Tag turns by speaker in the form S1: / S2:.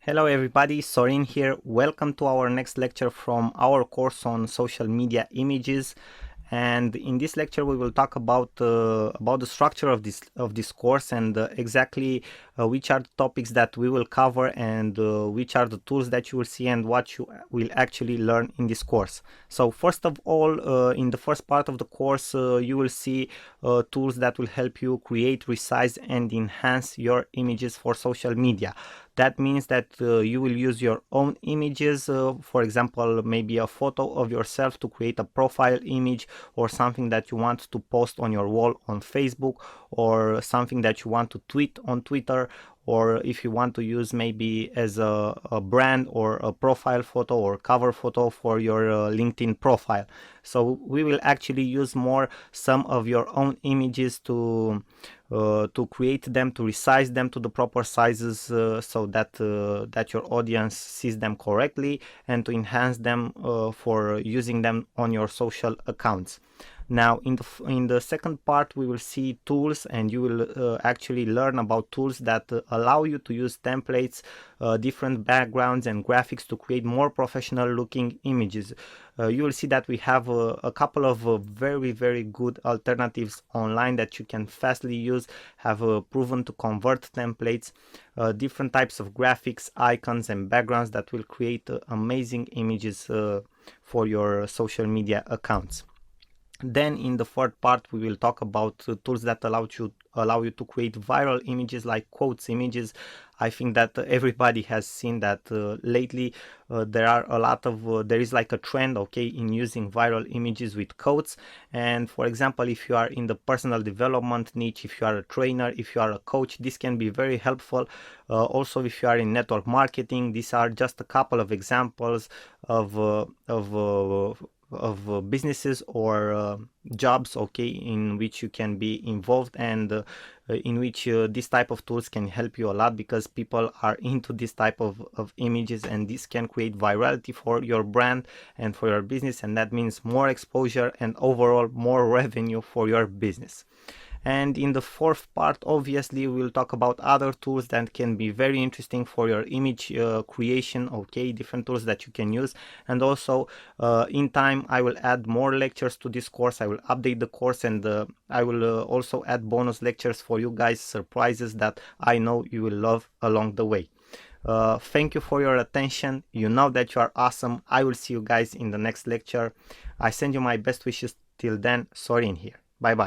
S1: Hello everybody, Sorin here. Welcome to our next lecture from our course on social media images. And in this lecture we will talk about the structure of this course and exactly which are the topics that we will cover and which are the tools that you will see and what you will actually learn in this course. So first of all, in the first part of the course you will see tools that will help you create, resize and enhance your images for social media. That means that you will use your own images, for example, maybe a photo of yourself to create a profile image, or something that you want to post on your wall on Facebook, or something that you want to tweet on Twitter, or if you want to use maybe as a brand or a profile photo or cover photo for your LinkedIn profile. So we will actually use more some of your own images to create them, to resize them to the proper sizes so that that your audience sees them correctly, and to enhance them for using them on your social accounts. Now in the second part we will see tools, and you will actually learn about tools that allow you to use templates, different backgrounds and graphics to create more professional looking images. You will see that we have a couple of very good alternatives online that you can fastly use, have proven to convert templates, different types of graphics, icons and backgrounds that will create amazing images for your social media accounts. Then in the third part we will talk about tools that allow you to create viral images like quotes images. I think that everybody has seen that lately there are a lot of there is like a trend, okay, in using viral images with quotes. And for example, if you are in the personal development niche, if you are a trainer, if you are a coach, this can be very helpful. Also if you are in network marketing, these are just a couple of examples of businesses or jobs, okay, in which you can be involved, and in which this type of tools can help you a lot, because people are into this type of images, and this can create virality for your brand and for your business, and that means more exposure and overall more revenue for your business. And in the fourth part, obviously, we'll talk about other tools that can be very interesting for your image creation, okay, different tools that you can use. And also in time I will add more lectures to this course. I will update the course, and I will also add bonus lectures for you guys, surprises that I know you will love along the way. Thank you for your attention. You know that you are awesome. I will see you guys in the next lecture. I send you my best wishes. Till then, Sorin here. Bye bye.